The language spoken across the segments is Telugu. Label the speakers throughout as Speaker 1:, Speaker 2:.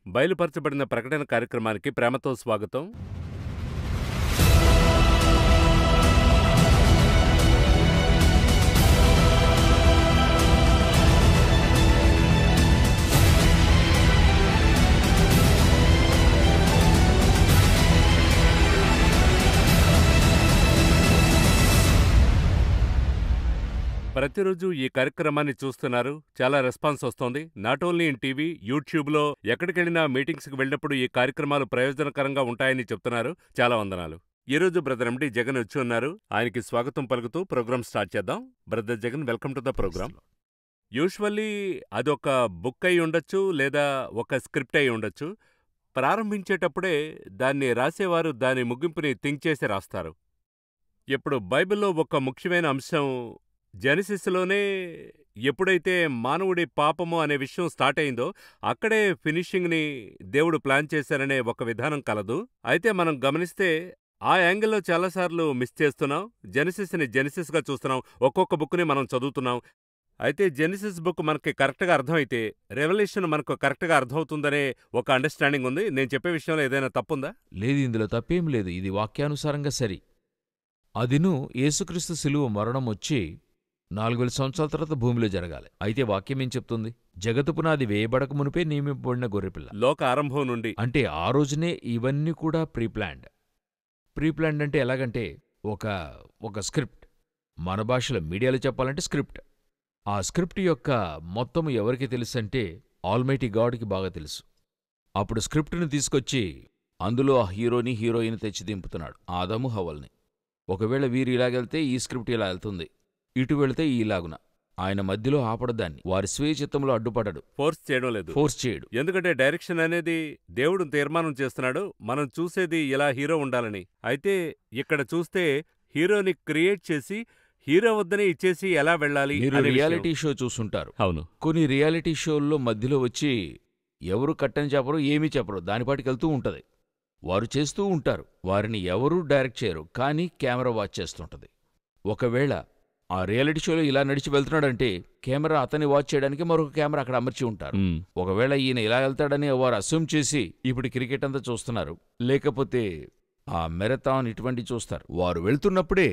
Speaker 1: బయలుపరచబడిన ప్రకటన కార్యక్రమానికి ప్రేమతో స్వాగతం. ప్రతిరోజు ఈ కార్యక్రమాన్ని చూస్తున్నారు. చాలా రెస్పాన్స్ వస్తోంది. నాట్ ఓన్లీ ఇన్ టీవీ, యూట్యూబ్లో ఎక్కడికెళ్ళినా మీటింగ్స్కి వెళ్ళినప్పుడు ఈ కార్యక్రమాలు ప్రయోజనకరంగా ఉంటాయని చెప్తున్నారు. చాలా వందనాలు. ఈరోజు బ్రదర్ ఎండి జగన్ వచ్చి ఉన్నారు. ఆయనకి స్వాగతం పలుకుతూ ప్రోగ్రామ్ స్టార్ట్ చేద్దాం. Brother Jagan, welcome to the program. Usually అదొక బుక్ అయి ఉండొచ్చు, లేదా ఒక స్క్రిప్ట్ అయి ఉండొచ్చు. ప్రారంభించేటప్పుడే దాన్ని రాసేవారు దాని ముగింపుని థింక్ చేసి రాస్తారు. ఇప్పుడు బైబిల్లో ఒక ముఖ్యమైన అంశం జెనసిస్లోనే ఎప్పుడైతే మానవుడి పాపము అనే విషయం స్టార్ట్ అయిందో అక్కడే ఫినిషింగ్ని దేవుడు ప్లాన్ చేశారనే ఒక విధానం కలదు. అయితే మనం గమనిస్తే ఆ యాంగిల్లో చాలాసార్లు మిస్ చేస్తున్నాం. జెనసిస్ని జెనసిస్గా చూస్తున్నాం. ఒక్కొక్క బుక్ని మనం చదువుతున్నాం. అయితే జెనసిస్ బుక్ మనకి కరెక్ట్గా అర్థమైతే రెవల్యూషన్ మనకు కరెక్ట్గా అర్థమవుతుందనే ఒక అండర్స్టాండింగ్ ఉంది. నేను చెప్పే విషయంలో ఏదైనా తప్పుందా?
Speaker 2: లేదు, ఇందులో తప్పేం లేదు. ఇది వాక్యానుసారంగా సరి. అదిను యేసుక్రీస్తు శిలువ మరణం వచ్చి 4000 సంవత్సరాల తర్వాత భూమిలో జరగాలి. అయితే వాక్యం ఏం చెప్తుంది? జగత్తు పునాది వేయబడక మునిపే నియమింపబడిన గొర్రెపిల్ల.
Speaker 1: లోక ఆరంభం నుండి
Speaker 2: అంటే ఆ రోజునే ఇవన్నీ కూడా ప్రీప్లాన్డ్. ప్రీప్లాన్డ్ అంటే ఎలాగంటే ఒక స్క్రిప్ట్. మన భాషలో మీడియాలో చెప్పాలంటే స్క్రిప్ట్. ఆ స్క్రిప్ట్ యొక్క మొత్తము ఎవరికి తెలుసంటే ఆల్మైటీ గాడ్కి బాగా తెలుసు. అప్పుడు స్క్రిప్ట్ని తీసుకొచ్చి అందులో ఆ హీరోని హీరోయిన్ తెచ్చి దింపుతున్నాడు, ఆదాము హవ్వల్ని. ఒకవేళ వీరు ఇలాగెళ్తే ఈ స్క్రిప్ట్ ఇలా వెళ్తుంది, ఇటు వెళితే ఈలాగున. ఆయన మధ్యలో ఆపడు దాన్ని. వారి స్వీయ చిత్తంలో అడ్డుపడడు,
Speaker 1: ఫోర్స్ చేయడం లేదు,
Speaker 2: ఫోర్స్ చేయడు.
Speaker 1: ఎందుకంటే డైరెక్షన్ అనేది దేవుడు తీర్మానం చేస్తున్నాడు. మనం చూసేది ఇలా హీరో ఉండాలని. అయితే ఇక్కడ చూస్తే హీరోని క్రియేట్ చేసి హీరో వద్దనే ఇచ్చేసి ఎలా వెళ్ళాలి.
Speaker 2: మీరు రియాలిటీ షో చూసుంటారు.
Speaker 1: అవును.
Speaker 2: కొన్ని రియాలిటీ షోల్లో మధ్యలో వచ్చి ఎవరు కట్టని చెప్పరు, ఏమీ చెప్పరు, దానిపాటికి వెళ్తూ ఉంటది. వారు చేస్తూ ఉంటారు. వారిని ఎవరూ డైరెక్ట్ చేయరు, కానీ కెమెరా వాచ్ చేస్తుంటది. ఒకవేళ ఆ రియాలిటీ షోలో ఇలా నడిచి వెళ్తున్నాడంటే కెమెరా అతన్ని వాచ్ చేయడానికి మరొక కెమెరా అక్కడ అమర్చి ఉంటారు. ఒకవేళ ఈయన ఇలా వెళ్తాడని వారు అస్యూమ్ చేసి ఇప్పుడు క్రికెట్ అంతా చూస్తున్నారు, లేకపోతే ఆ మెరథాన్ ఇటువంటి చూస్తారు. వారు వెళ్తున్నప్పుడే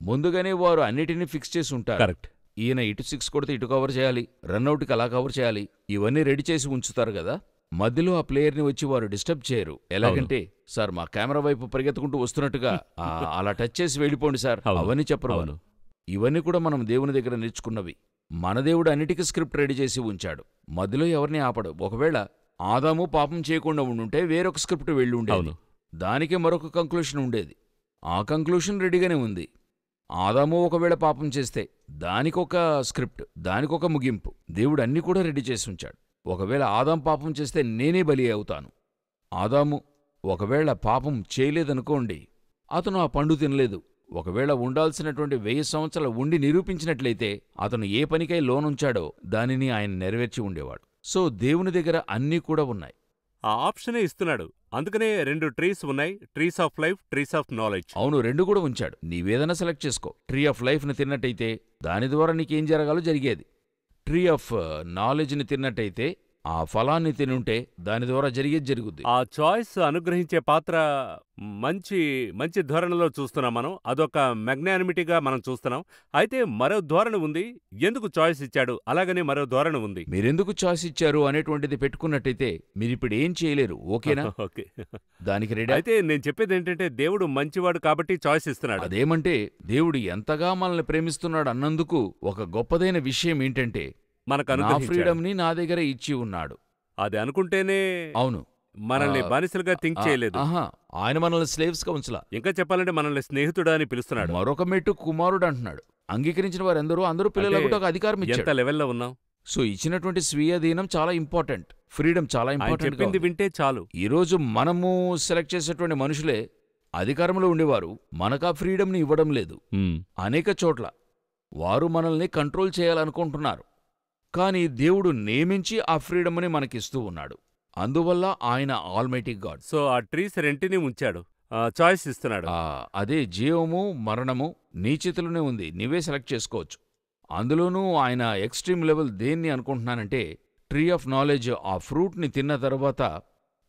Speaker 2: ముందుగానే వారు అన్నిటినీ ఫిక్స్ చేసి ఉంటారు.
Speaker 1: కరెక్ట్.
Speaker 2: ఈయన ఇటు 6 కొడితే ఇటు కవర్ చేయాలి, రన్అట్కి అలా కవర్ చేయాలి, ఇవన్నీ రెడీ చేసి ఉంచుతారు కదా. మధ్యలో ఆ ప్లేయర్ని వచ్చి వారు డిస్టర్బ్ చేయరు. ఎలాగంటే, సార్ మా కెమెరా వైపు పరిగెత్తుకుంటూ వస్తున్నట్టుగా అలా టచ్ చేసి వెళ్ళిపోండి సార్, అవన్నీ చెప్పరు. ఇవన్నీ కూడా మనం దేవుని దగ్గర నేర్చుకున్నవి. మన దేవుడు అన్నిటికీ స్క్రిప్ట్ రెడీ చేసి ఉంచాడు. మధ్యలో ఎవరిని ఆపడు. ఒకవేళ ఆదాము పాపం చేయకుండా ఉండుంటే వేరొక స్క్రిప్ట్ వెళ్ళి ఉండేది, దానికే మరొక కంక్లూషన్ ఉండేది. ఆ కంక్లూషన్ రెడీగానే ఉంది. ఆదాము ఒకవేళ పాపం చేస్తే దానికొక స్క్రిప్ట్, దానికొక ముగింపు. దేవుడు అన్నీ కూడా రెడీ చేసి ఉంచాడు. ఒకవేళ ఆదాం పాపం చేస్తే నేనే బలి అవుతాను. ఆదాము ఒకవేళ పాపం చేయలేదనుకోండి, అతను ఆ పండు తినలేదు. ఒకవేళ ఉండాల్సినటువంటి 1000 సంవత్సరాలు ఉండి నిరూపించినట్లయితే అతను ఏ పనికై లోనుంచాడో దానిని ఆయన నెరవేర్చి ఉండేవాడు. సో దేవుని దగ్గర అన్నీ కూడా ఉన్నాయి.
Speaker 1: ఆ ఆప్షనే ఇస్తున్నాడు. అందుకనే 2 ట్రీస్ ఉన్నాయి, trees of life, trees of knowledge.
Speaker 2: అవును, 2 కూడా ఉంచాడు. నీవేదైనా సెలెక్ట్ చేసుకో. ట్రీ ఆఫ్ లైఫ్ని తిన్నట్టయితే దాని ద్వారా నీకేం జరగాలో జరిగేది. ట్రీ ఆఫ్ నాలెడ్జ్ని తిన్నట్టయితే ఆ ఫలాన్ని తినుంటే దాని ద్వారా జరిగేది జరుగుద్ది.
Speaker 1: ఆ చాయిస్ అనుగ్రహించే పాత్ర మంచి మంచి ధోరణిలో చూస్తున్నాం మనం. అదొక మ్యాగ్నానిమిటీగా మనం చూస్తున్నాం. అయితే మరో ధోరణి ఉంది. ఎందుకు చాయిస్ ఇచ్చాడు, అలాగనే మరో ధోరణి ఉంది.
Speaker 2: మీరెందుకు చాయిస్ ఇచ్చారు అనేటువంటిది పెట్టుకున్నట్టయితే మీరిప్పుడు ఏం చేయలేరు. ఓకేనా?
Speaker 1: ఓకే,
Speaker 2: దానికి రెడీ.
Speaker 1: అయితే నేను చెప్పేది ఏంటంటే దేవుడు మంచివాడు కాబట్టి చాయిస్ ఇస్తున్నాడు.
Speaker 2: అదేమంటే దేవుడు ఎంతగా మనల్ని ప్రేమిస్తున్నాడు అన్నందుకు ఒక గొప్పదైన విషయం ఏంటంటే
Speaker 1: మనకు
Speaker 2: నా ఫ్రీడమ్ని నా దగ్గర ఇచ్చి ఉన్నాడు.
Speaker 1: అది అనుకుంటేనే
Speaker 2: అవును,
Speaker 1: మనల్ని బానిసలుగా థింక్ చేయలేదు.
Speaker 2: ఆయన మనల్ని స్లేవ్స్ గా ఉంచలా.
Speaker 1: ఇంకా చెప్పాలంటే మనల్ని స్నేహితుడా అని పిలుస్తున్నాడు.
Speaker 2: మరొక మెట్టు కుమారుడు అంటున్నాడు. అంగీకరించిన వారందరూ అందరూ పిల్లలకు ఒక అధికారం ఇచ్చాడు.
Speaker 1: ఎంత లెవెల్లో ఉన్నాం.
Speaker 2: సో ఇచ్చినటువంటి స్వీయధీనం చాలా ఇంపార్టెంట్. ఫ్రీడమ్ చాలా ఇంపార్టెంట్.
Speaker 1: చెప్పింది వింటే చాలు.
Speaker 2: ఈరోజు మనము సెలెక్ట్ చేసేటువంటి మనుషులే అధికారంలో ఉండేవారు మనకా ఫ్రీడమ్ని ఇవ్వడం లేదు. అనేక చోట్ల వారు మనల్ని కంట్రోల్ చేయాలనుకుంటున్నారు. కానీ దేవుడు నియమించి ఆ ఫ్రీడమ్ని మనకిస్తూ ఉన్నాడు. అందువల్ల ఆయన ఆల్మైటీ గాడ్.
Speaker 1: సో ఆ ట్రీస్ రెంటిని ఉంచాడు, చాయిస్ ఇస్తున్నాడు.
Speaker 2: అదే జీవము మరణము నీ చేతిలోనే ఉంది, నీవే సెలెక్ట్ చేసుకోవచ్చు. అందులోనూ ఆయన ఎక్స్ట్రీమ్ లెవెల్ దేన్ని అనుకుంటున్నానంటే ట్రీ ఆఫ్ నాలెడ్జ్, ఆ ఫ్రూట్ని తిన్న తర్వాత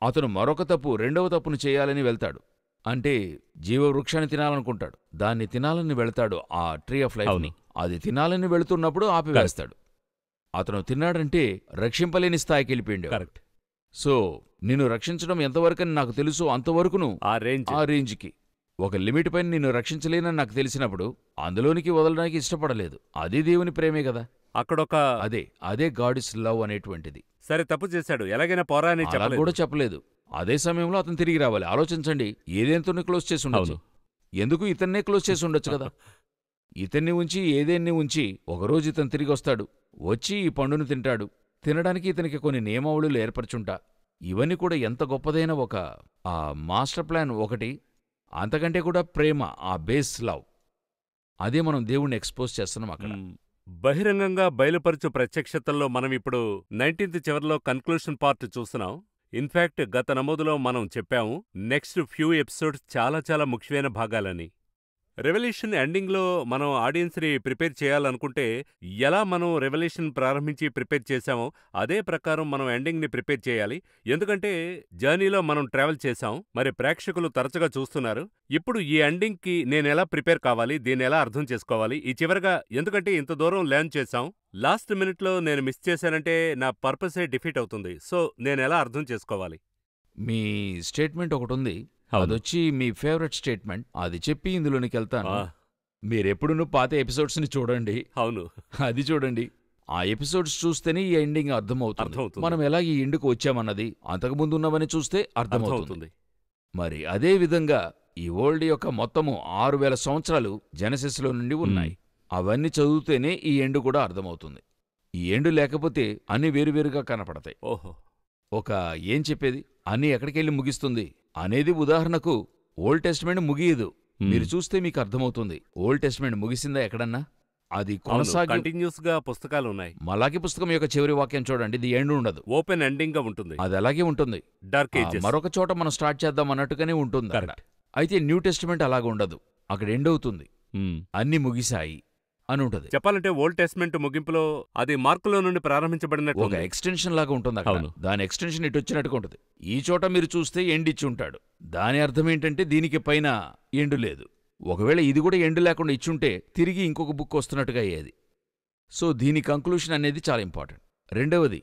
Speaker 2: అతను మరొక తప్పు, రెండవ తప్పును చేయాలని వెళ్తాడు. అంటే జీవవృక్షాన్ని తినాలనుకుంటాడు, దాన్ని తినాలని వెళ్తాడు, ఆ ట్రీ ఆఫ్ లైఫ్ని.
Speaker 1: అవును.
Speaker 2: అది తినాలని వెళుతున్నప్పుడు ఆపివేస్తాడు. అతను తిన్నాడంటే రక్షింపలేని స్థాయికి వెళ్ళిపోయిండు.
Speaker 1: కరెక్ట్.
Speaker 2: సో నిన్ను రక్షించడం ఎంతవరకని నాకు తెలుసు అంతవరకును
Speaker 1: ఆ రేంజ్.
Speaker 2: ఆ రేంజ్కి. ఒక లిమిట్ పైన నిన్ను రక్షించలేనని నాకు తెలిసినప్పుడు అందులోనికి వదలడానికి ఇష్టపడలేదు. అది దేవుని ప్రేమే కదా.
Speaker 1: అక్కడొక
Speaker 2: అదే గాడ్ ఇస్ లవ్ అనేటువంటిది.
Speaker 1: సరే తప్పు చేశాడు, ఎలాగైనా పోరా అని
Speaker 2: అలా
Speaker 1: చెప్పలేదు.
Speaker 2: కూడా చెప్పలేదు. అదే సమయంలో అతను తిరిగి రావాలి. ఆలోచించండి, ఏదేంతోనే క్లోజ్ చేసి ఉండొచ్చు.
Speaker 1: అవును.
Speaker 2: ఎందుకు ఇతన్నే క్లోజ్ చేసి ఉండొచ్చు కదా. ఇతన్ని ఉంచి ఏదేన్ని ఉంచి ఒకరోజు ఇతను తిరిగి వస్తాడు, వచ్చి ఈ పండును తింటాడు. తినడానికి ఇతనికి కొన్ని నియమావళులు ఏర్పరచుంటా. ఇవన్నీ కూడా ఎంత గొప్పదైన ఒక మాస్టర్ ప్లాన్ ఒకటి. అంతకంటే కూడా ప్రేమ, ఆ బేస్ లవ్. అదే మనం దేవుణ్ణి ఎక్స్పోజ్ చేస్తున్నాం అక్కడ.
Speaker 1: బహిరంగంగా బయలుపరచు ప్రత్యక్షతల్లో మనం ఇప్పుడు 19th చివర్లో కన్క్లూషన్ పార్ట్ చూస్తున్నాం. ఇన్ఫాక్ట్ గత నమోదులో మనం చెప్పాము నెక్స్ట్ ఫ్యూ ఎపిసోడ్స్ చాలా చాలా ముఖ్యమైన భాగాలని. రెవల్యూషన్ ఎండింగ్లో మనం ఆడియన్స్ని ప్రిపేర్ చేయాలనుకుంటే ఎలా మనం రెవల్యూషన్ ప్రారంభించి ప్రిపేర్ చేశామో అదే ప్రకారం మనం ఎండింగ్ని ప్రిపేర్ చేయాలి. ఎందుకంటే జర్నీలో మనం ట్రావెల్ చేశాం, మరి ప్రేక్షకులు తరచుగా చూస్తున్నారు. ఇప్పుడు ఈ ఎండింగ్కి నేనెలా ప్రిపేర్ కావాలి, దీన్ని ఎలా అర్థం చేసుకోవాలి, ఈ చివరగా ఎందుకంటే ఇంత దూరం లెర్న్ చేశాం, లాస్ట్ మినిట్లో నేను మిస్ చేశానంటే నా పర్పసే డిఫీట్ అవుతుంది. సో నేనెలా అర్థం చేసుకోవాలి?
Speaker 2: మీ స్టేట్మెంట్ ఒకటుంది, అదొచ్చి మీ ఫేవరెట్ స్టేట్మెంట్. అది చెప్పి ఇందులోనికి వెళ్తాను. మీరెప్పుడునూ పాత ఎపిసోడ్స్ని చూడండి.
Speaker 1: అవును,
Speaker 2: అది చూడండి. ఆ ఎపిసోడ్స్ చూస్తేనే ఈ ఎండింగ్ అర్థమవుతుంది. మనం ఎలా ఈ ఎండుకు వచ్చామన్నది అంతకుముందు ఉన్నవని చూస్తే అర్థమవుతుంది. మరి అదే విధంగా ఈ వరల్డ్ యొక్క మొత్తము 6000 సంవత్సరాలు జెనసిస్లో నుండి ఉన్నాయి. అవన్నీ చదివితేనే ఈ ఎండు కూడా అర్థమవుతుంది. ఈ ఎండు లేకపోతే అన్ని వేరువేరుగా కనపడతాయి.
Speaker 1: ఓహో,
Speaker 2: ఒక ఏం చెప్పేది, అన్నీ ఎక్కడికెళ్ళి ముగిస్తుంది అనేది. ఉదాహరణకు ఓల్డ్ టెస్ట్మెంట్ ముగియదు. మీరు చూస్తే మీకు అర్థమవుతుంది. ఓల్డ్ టెస్ట్మెంట్ ముగిసిందా ఎక్కడన్నా? అది కొనసాగి
Speaker 1: కంటిన్యూస్ గా పుస్తకాలు ఉన్నాయి.
Speaker 2: మలాకి పుస్తకం యొక్క చివరి వాక్యం చూడండి, ది ఎండ్ ఉండదు,
Speaker 1: ఓపెన్ ఎండింగ్ గా ఉంటుంది.
Speaker 2: అది అలాగే ఉంటుంది.
Speaker 1: Dark ages.
Speaker 2: మరొక చోట మనం స్టార్ట్ చేద్దాం అన్నట్టుగానే ఉంటుంది అక్కడ. అయితే న్యూ టెస్ట్మెంట్ అలాగ ఉండదు, అక్కడ ఎండ్ అవుతుంది, అన్ని ముగిశాయి అని ఉంటుంది.
Speaker 1: చెప్పాలంటే ఓల్డ్ టెస్ట్మెంట్ ముగింపులో అది మార్కులో నుండి ప్రారంభించబడినట్టు
Speaker 2: ఒక ఎక్స్టెన్షన్ లాగా ఉంటుంది అక్కడ. దాని ఎక్స్టెన్షన్ ఇటు వచ్చినట్టుగా ఉంటుంది. ఈ చోట మీరు చూస్తే ఎండ్ ఇచ్చి ఉంటాడు. దాని అర్థం ఏంటంటే దీనికి పైన ఎండు లేదు. ఒకవేళ ఇది కూడా ఎండు లేకుండా ఇచ్చుంటే తిరిగి ఇంకొక బుక్ వస్తున్నట్టుగా అయ్యేది. సో దీని కంక్లూషన్ అనేది చాలా ఇంపార్టెంట్. రెండవది,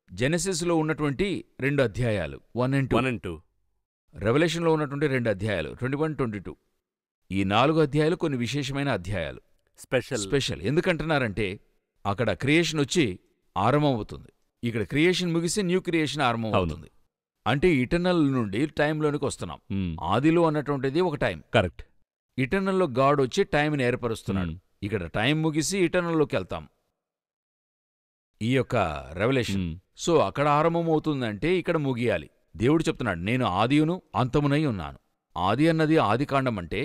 Speaker 2: జెనసిస్లో ఉన్నటువంటి 2 అధ్యాయాలు 1 and 2, రెవల్యూషన్లో ఉన్నటువంటి 2 అధ్యాయాలు 21, 22. ఈ 4 అధ్యాయాలు కొన్ని విశేషమైన అధ్యాయాలు. స్పెషల్ ఎందుకంటున్నారంటే అక్కడ క్రియేషన్ వచ్చి ఆరంభం అవుతుంది, ఇక్కడ క్రియేషన్ ముగిసి న్యూ క్రియేషన్ ఆరంభం అవుతుంది. అంటే ఇటర్నల్ నుండి టైంలోనికి వస్తున్నాం. ఆదిలో అన్నటువంటిది ఒక టైం, కరెక్ట్. ఇటర్నల్లో గాడ్ వచ్చి టైంని ఏర్పరుస్తున్నాడు. ఇక్కడ టైం ముగిసి ఇటర్నల్లోకి వెళ్తాం, ఈ యొక్క రెవల్యూషన్. సో అక్కడ ఆరంభం అవుతుందంటే ఇక్కడ ముగియాలి. దేవుడు చెప్తున్నాడు, నేను ఆదియును అంతమునై ఉన్నాను. ఆది అన్నది ఆదికాండం అంటే,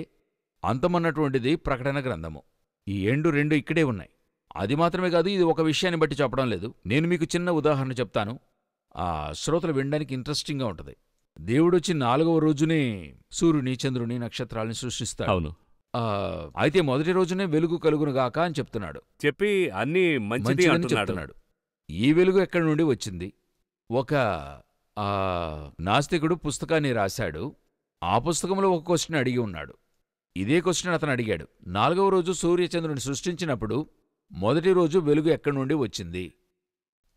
Speaker 2: అంతమన్నటువంటిది ప్రకటన గ్రంథము. ఈ ఎండు 2 ఇక్కడే ఉన్నాయి. అది మాత్రమే కాదు, ఇది ఒక విషయాన్ని బట్టి చెప్పడం లేదు. నేను మీకు చిన్న ఉదాహరణ చెప్తాను, శ్రోతలు వినడానికి ఇంట్రెస్టింగ్గా ఉంటుంది. దేవుడొచ్చి 4వ రోజునే సూర్యుని, చంద్రుని, నక్షత్రాలని సృష్టిస్తాడు. అవును. అయితే మొదటి రోజునే వెలుగు కలుగునుగాక అని చెప్తున్నాడు.
Speaker 1: చెప్పి అన్ని మంచిది
Speaker 2: చెప్తున్నాడు. ఈ వెలుగు ఎక్కడి నుండి వచ్చింది? ఒక నాస్తికుడు పుస్తకాన్ని రాశాడు. ఆ పుస్తకంలో ఒక క్వశ్చన్ అడిగి ఉన్నాడు. ఇదే క్వశ్చన్ అతను అడిగాడు. 4వ రోజు సూర్యచంద్రుని సృష్టించినప్పుడు మొదటి రోజు వెలుగు ఎక్కడి నుండి వచ్చింది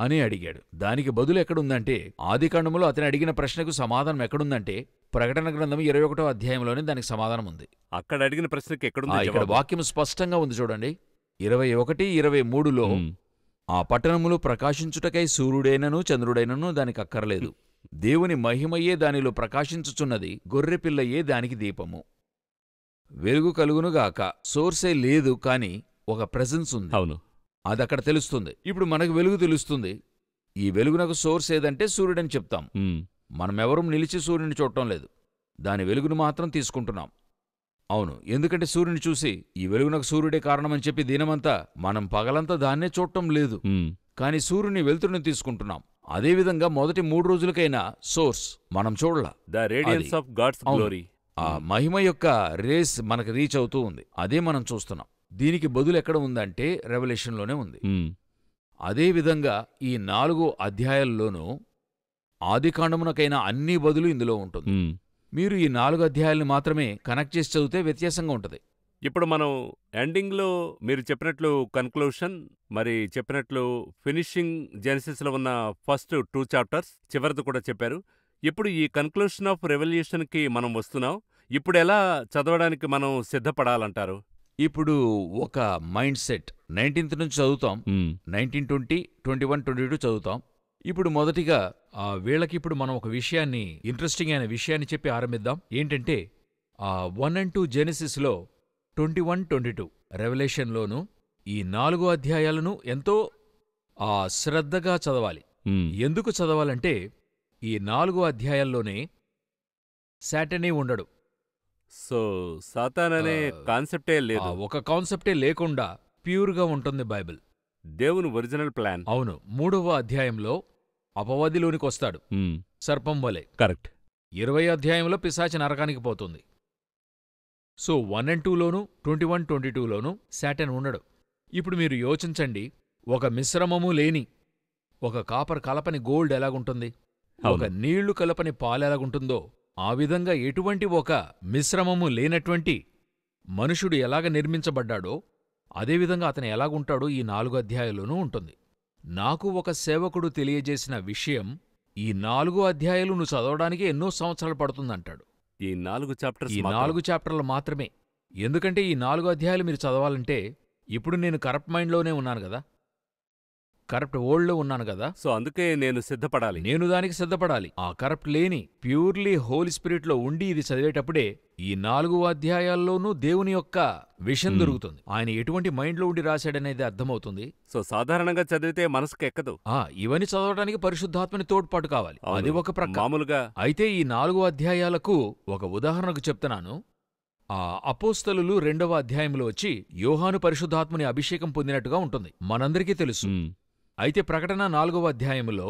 Speaker 2: అని అడిగాడు. దానికి బదులు ఎక్కడుందంటే, ఆదికాండములో అతను అడిగిన ప్రశ్నకు సమాధానం ఎక్కడుందంటే ప్రకటన గ్రంథం 21వ అధ్యాయంలోనే దానికి సమాధానం ఉంది.
Speaker 1: అక్కడ అడిగిన ప్రశ్నకి ఎక్కడుంది?
Speaker 2: ఇక్కడ వాక్యం స్పష్టంగా ఉంది చూడండి. 21, 23లో ఆ పట్టణములు ప్రకాశించుటకై సూర్యుడైనను చంద్రుడైనను దానికి అక్కర్లేదు. దేవుని మహిమయే దానిలో ప్రకాశించుచున్నది, గొర్రెపిల్లయే దానికి దీపము. వెలుగు కలుగునుగాక, సోర్సే లేదు కాని ఒక ప్రెజెన్స్ ఉంది. అవును, అదక్కడ తెలుస్తుంది. ఇప్పుడు మనకు వెలుగు తెలుస్తుంది. ఈ వెలుగునకు సోర్స్ ఏదంటే సూర్యుడని చెప్తాం. మనమెవరూ నిలిచి సూర్యుని చూడటం లేదు, దాని వెలుగును మాత్రం తీసుకుంటున్నాం. అవును, ఎందుకంటే సూర్యుని చూసి ఈ వెలుగునకు సూర్యుడే కారణమని చెప్పి దినమంతా మనం పగలంతా దాన్నే చూడటం లేదు. కాని సూర్యుని వెలుతురుని తీసుకుంటున్నాం. అదేవిధంగా మొదటి 3 రోజులకైనా సోర్స్ మనం చూడలా.
Speaker 1: The radiance of God's glory,
Speaker 2: ఆ మహిమ యొక్క రేస్ మనకు రీచ్ అవుతూ ఉంది. అదే మనం చూస్తున్నాం. దీనికి బదులు ఎక్కడ ఉందంటే రెవల్యూషన్లోనే ఉంది. అదేవిధంగా ఈ 4 అధ్యాయాల్లోనూ ఆదికాండమునకైనా అన్ని బదులు ఇందులో ఉంటుంది. మీరు ఈ 4 అధ్యాయాలను మాత్రమే కనెక్ట్ చేసి చదివితే వ్యత్యాసంగా ఉంటది.
Speaker 1: ఇప్పుడు మనం ఎండింగ్‌లో మీరు చెప్పినట్లు కన్క్లూషన్, మరి చెప్పినట్లు ఫినిషింగ్ జెనసిస్‌లో ఉన్న ఫస్ట్ 2 చాప్టర్స్, చివరిది కూడా చెప్పారు. ఇప్పుడు ఈ కన్క్లూషన్ ఆఫ్ రెవల్యూషన్‌కి మనం వస్తున్నాం. ఇప్పుడెలా చదవడానికి మనం సిద్ధపడాలంటారు?
Speaker 2: ఇప్పుడు ఒక మైండ్ సెట్ 19th నుంచి చదువుతాం. 19, 20, 21, 22 చదువుతాం. ఇప్పుడు మొదటిగా వీళ్ళకిప్పుడు మనం ఒక విషయాన్ని, ఇంట్రెస్టింగ్ అయిన విషయాన్ని చెప్పి ఆరంభిద్దాం. ఏంటంటే 1 and 2 జెనసిస్‌లో 21, 22 రెవల్యూషన్‌లోనూ ఈ 4 అధ్యాయాలను ఎంతో శ్రద్ధగా చదవాలి. ఎందుకు చదవాలంటే ఈ 4 అధ్యాయాల్లోనే శాటనే ఉండడు.
Speaker 1: సో, సాతాననే కాన్సెప్టే లేదు.
Speaker 2: ఒక కాన్సెప్టే లేకుండా ప్యూర్గా ఉంటుంది బైబిల్.
Speaker 1: దేవుని ఒరిజినల్ ప్లాన్.
Speaker 2: అవును. 3వ అధ్యాయంలో అపవాదిలోనికొస్తాడు సర్పం వలె.
Speaker 1: కరెక్ట్.
Speaker 2: 20 అధ్యాయంలో పిశాచి నరకానికి పోతుంది. సో 1 and 2లోనూ 21, 22లోనూ శాటన్ ఉండడు. ఇప్పుడు మీరు యోచించండి, ఒక మిశ్రమము లేని, ఒక కాపర్ కలపని గోల్డ్ ఎలాగుంటుంది, ఒక నీళ్లు కలపని పాలెలాగుంటుందో ఆ విధంగా ఎటువంటి ఒక మిశ్రమము లేనటువంటి మనుషుడు ఎలాగ నిర్మించబడ్డాడో అదేవిధంగా అతను ఎలాగుంటాడో ఈ 4 అధ్యాయాల్లోనూ ఉంటుంది. నాకు ఒక సేవకుడు తెలియజేసిన విషయం, ఈ 4 అధ్యాయాలు నువ్వు చదవడానికి ఎన్నో సంవత్సరాలు పడుతుందంటాడు.
Speaker 1: ఈ 4 చాప్టర్స్
Speaker 2: ఈ 4 చాప్టర్లు మాత్రమే. ఎందుకంటే ఈ 4 అధ్యాయాలు మీరు చదవాలంటే, ఇప్పుడు నేను కరప్ట్ మైండ్లోనే ఉన్నాను కదా, కరప్ట్ వరల్డ్లో ఉన్నాను కదా.
Speaker 1: సో అందుకే నేను సిద్ధపడాలి.
Speaker 2: నేను దానికి సిద్ధపడాలి. ఆ కరప్ట్ లేని ప్యూర్లీ హోలీ స్పిరిట్లో ఉండి ఇది చదివేటప్పుడే ఈ 4 అధ్యాయాల్లోనూ దేవుని యొక్క విషయం దొరుకుతుంది. ఆయన ఎటువంటి మైండ్లో ఉండి రాశాడనేది అర్థమవుతుంది.
Speaker 1: సో సాధారణంగా చదివితే మనసుకు ఎక్కదు.
Speaker 2: ఇవన్నీ చదవడానికి పరిశుద్ధాత్మని తోడ్పాటు కావాలి. అది ఒక ప్రక్క.
Speaker 1: మామూలుగా
Speaker 2: అయితే ఈ 4 అధ్యాయాలకు ఒక ఉదాహరణకు చెప్తున్నాను. అపోస్తలులు 2వ అధ్యాయంలో వచ్చి యోహాను పరిశుద్ధాత్మని అభిషేకం పొందినట్టుగా ఉంటుంది, మనందరికీ తెలుసు. అయితే ప్రకటన 4వ అధ్యాయంలో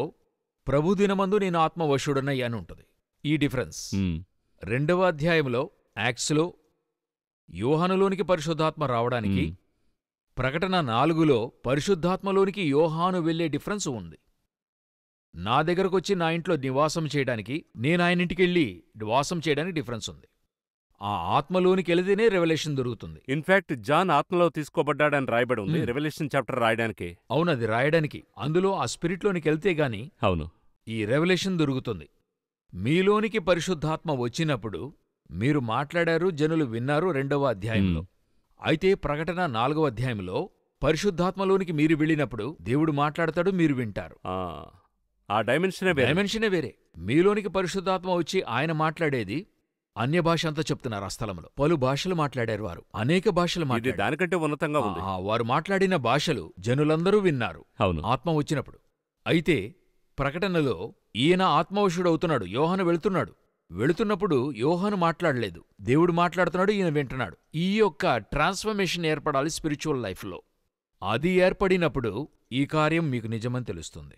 Speaker 2: ప్రభుదినమందు నేను ఆత్మవశుడనై అని ఉంటుంది. ఈ డిఫరెన్స్. 2వ అధ్యాయంలో యాక్ట్స్లో యోహానులోనికి పరిశుద్ధాత్మ రావడానికి, ప్రకటన 4లో పరిశుద్ధాత్మలోనికి యోహాను వెళ్లే డిఫరెన్స్ ఉంది. నా దగ్గరకొచ్చి నా ఇంట్లో నివాసం చేయడానికి, నేను ఆయన ఇంటికెళ్ళి నివాసం చేయడానికి డిఫరెన్స్ ఉంది. ఆ ఆత్మలోనికి వెళితేనే రెవల్యూషన్ దొరుకుతుంది.
Speaker 1: ఇన్ఫాక్ట్ జాన్ ఆత్మలో తీసుకోబడ్డాడని రాయబడి ఉంది రెవల్యూషన్ చాప్టర్ రాయడానికి.
Speaker 2: అవునది రాయడానికి. అందులో ఆ స్పిరిట్లోనికి వెళ్తే గాని
Speaker 1: అవును
Speaker 2: ఈ రెవల్యూషన్ దొరుకుతుంది. మీలోనికి పరిశుద్ధాత్మ వచ్చినప్పుడు మీరు మాట్లాడారు, జనులు విన్నారు 2వ అధ్యాయంలో. అయితే ప్రకటన 4వ అధ్యాయంలో పరిశుద్ధాత్మలోనికి మీరు వెళ్ళినప్పుడు దేవుడు మాట్లాడతాడు, మీరు వింటారు.
Speaker 1: ఆ డైమెన్షనే వేరే. మీలోనికి పరిశుద్ధాత్మ వచ్చి ఆయన మాట్లాడేది అన్య భాష అంతా చెప్తున్నారు. ఆ స్థలంలో పలు భాషలు మాట్లాడారు వారు, అనేక భాషలు మాట్లాడారు. దానికంటే ఉన్నతంగా ఉంది.
Speaker 2: వారు మాట్లాడిన భాషలు జనులందరూ విన్నారు ఆత్మ వచ్చినప్పుడు. అయితే ప్రకటనలో ఈయన ఆత్మవశుడవుతున్నాడు, యోహాను వెళుతున్నప్పుడు యోహాను మాట్లాడలేదు, దేవుడు మాట్లాడుతున్నాడు, ఈయన వింటున్నాడు. ఈ యొక్క ట్రాన్స్ఫర్మేషన్ ఏర్పడాలి స్పిరిచువల్ లైఫ్లో. అది ఏర్పడినప్పుడు ఈ కార్యం మీకు నిజమని తెలుస్తుంది.